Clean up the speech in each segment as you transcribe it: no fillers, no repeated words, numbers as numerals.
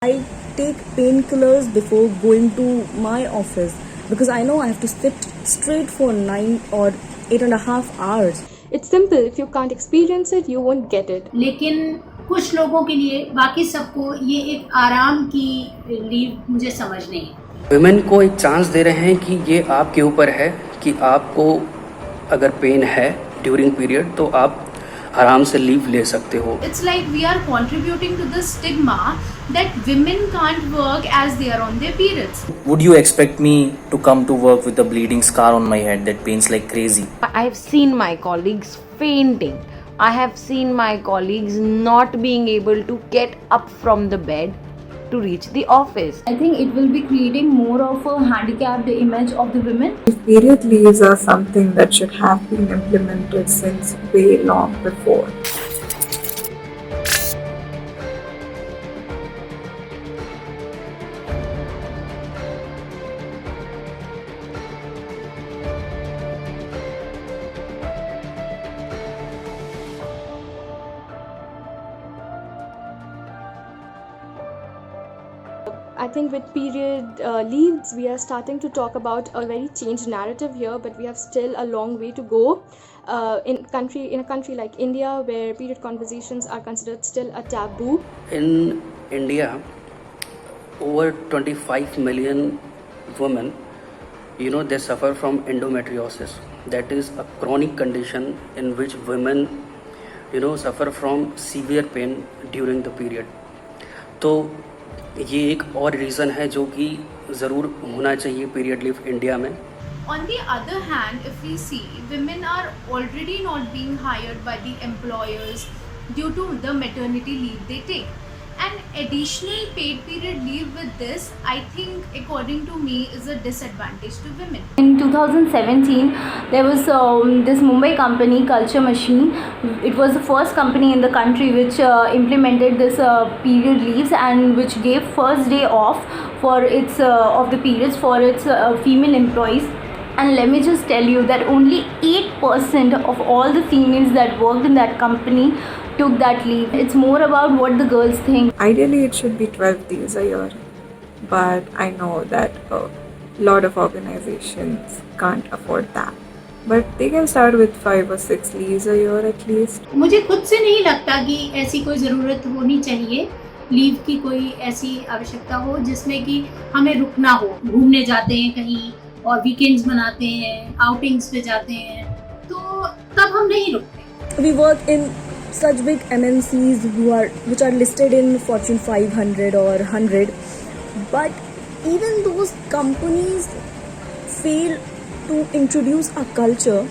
I take painkillers before going to my office because I know I have to sit straight for 9 or 8.5 hours. It's simple. If you can't experience it, you won't get it. लेकिन कुछ लोगों के लिए, बाकी सबको ये एक आराम की लीव मुझे समझ नहीं है। वुमेन को एक चांस दे रहे हैं कि ये आपके ऊपर है कि आपको अगर पेन है ड्यूरिंग पीरियड तो आप आराम से लीव ले सकते हो। It's like we are contributing to the stigma that women can't work as they are on their periods. Would you expect me to come to work with a bleeding scar on my head that pains like crazy? I have seen my colleagues fainting. I have seen my colleagues not being able to get up from the bed to reach the office. I think it will be creating more of a handicapped image of the women. Period leaves are something that should have been implemented since way long before. I think with period leaves, we are starting to talk about a very changed narrative here, but we have still a long way to go. In a country like India, where period conversations are considered still a taboo. In India, over 25 million women, they suffer from endometriosis. That is a chronic condition in which women, suffer from severe pain during the period. तो ये एक और reason है जो कि ज़रूर होना चाहिए पीरियड लीव इंडिया में। On the other hand, if we see, women are already not being hired by the employers due to the maternity leave they take. An additional paid period leave with this, I think, according to me, is a disadvantage to women. In 2017, there was this Mumbai company, Culture Machine. It was the first company in the country which implemented this period leaves and which gave first day off for its of the periods for its female employees. And let me just tell you that only 8% of all the females that worked in that company took that leave. It's more about what the girls think. Ideally, it should be 12 days a year, but I know that a lot of organizations can't afford that. But they can start with 5 or 6 leaves a year at least. मुझे खुद से नहीं लगता कि ऐसी कोई ज़रूरत होनी चाहिए, लीव की कोई ऐसी आवश्यकता हो जिसमें कि हमें रुकना हो। घूमने जाते हैं कहीं और वीकेंड्स मनाते हैं, आउटिंग्स पे जाते हैं, तो तब हम नहीं रुकते। We work in such big MNCs which are listed in Fortune 500 or 100, but even those companies fail to introduce a culture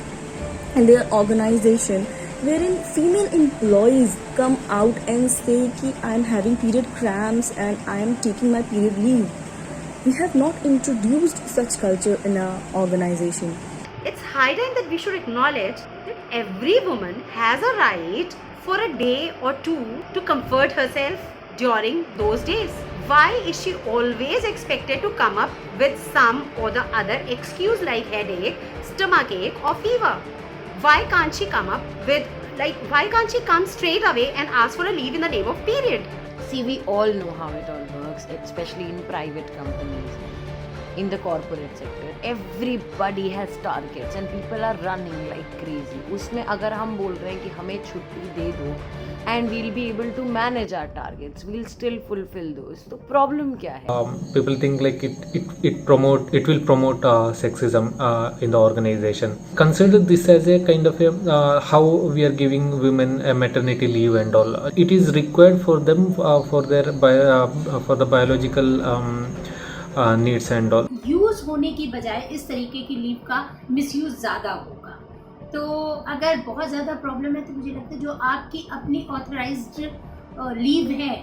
in their organization wherein female employees come out and say कि I am having period cramps and I am taking my period leave. We have not introduced such culture in our organization. It's high time that we should acknowledge that every woman has a right for a day or two to comfort herself during those days. Why is she always expected to come up with some or the other excuse like headache, stomachache or fever? Why can't she come up with why can't she come straight away and ask for a leave in the name of period? See, we all know how it all works, especially in private companies, in the corporate sector. Everybody has targets and people are running like crazy. उसमें अगर हम बोल रहे हैं कि हमें छुट्टी दे दो and we'll be able to manage our targets, we'll still fulfill those. तो problem क्या है? People think like it will promote sexism in the organization. Consider this as a kind of a how we are giving women a maternity leave and all. It is required for them for the biological needs and all. Use होने की बजाय इस तरीके की leave का misuse ज़्यादा होगा। तो अगर बहुत ज़्यादा प्रॉब्लम है तो मुझे लगता है जो आपकी अपनी ऑथराइज्ड लीव है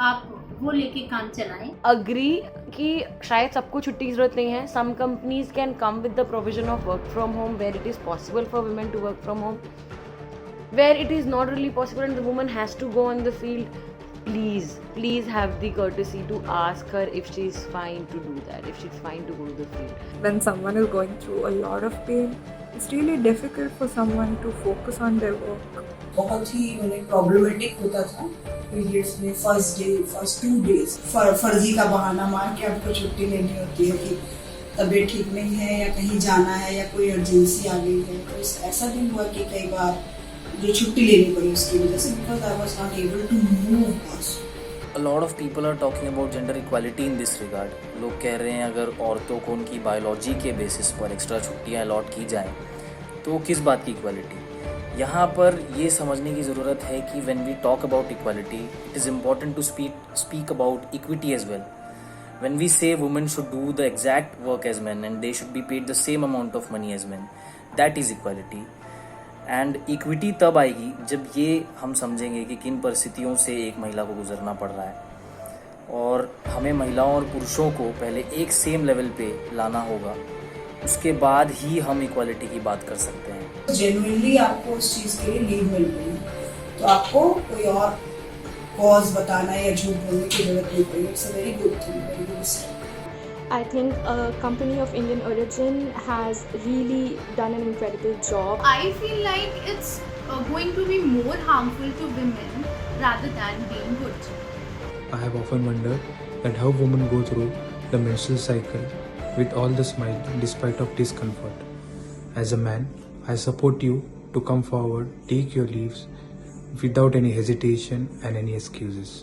आप वो लेके काम चलाएं। अग्री कि शायद सबको छुट्टी की जरूरत नहीं है। Some companies can come with the provision of work from home where it is possible for women to work from home, where it is not really possible and the woman has to go on the field. Please have the courtesy to ask her if she's fine to do that, if she's fine to go to the field. When someone is going through a lot of pain, it's really difficult for someone to focus on their work. बहुत ही problematic होता था periods में first 2 days फर्जी का बहाना मार के आपको छुट्टी लेनी होती है कि तबीयत ठीक नहीं है या कहीं जाना है या कोई अर्जेंसी आ गई है। तो ऐसा भी हुआ कि कई बार जो छुट्टी लेनी पड़ी उसकी वजह से, because I was not able to move also. A lot of people are talking about gender equality in this regard. लोग कह रहे हैं अगर औरतों को उनकी बायोलॉजी के बेसिस पर एक्स्ट्रा छुट्टियाँ अलॉट की जाएं तो किस बात की इक्वालिटी। यहाँ पर ये समझने की ज़रूरत है कि when we talk about equality, it is important to speak about equity as well. When we say women should do the exact work as men and they should be paid the same amount of money as men, that is equality. And equity तब आएगी जब ये हम समझेंगे कि किन परिस्थितियों से एक महिला को गुजरना पड़ रहा है और हमें महिलाओं और पुरुषों को पहले एक सेम लेवल पे लाना होगा, उसके बाद ही हम इक्वालिटी की बात कर सकते हैं। जेन्युइनली आपको उस चीज़ के लिए लीव मिल रही है तो आपको कोई और कॉज बताना या झूठ बोलने की जरूरत नहीं पड़ी। It's a very good thing, very good step. I think a company of Indian origin has really done an incredible job. I feel like it's going to be more harmful to women rather than being good. I have often wondered that how women go through the menstrual cycle with all the smile despite of discomfort. As a man, I support you to come forward, take your leaves without any hesitation and any excuses.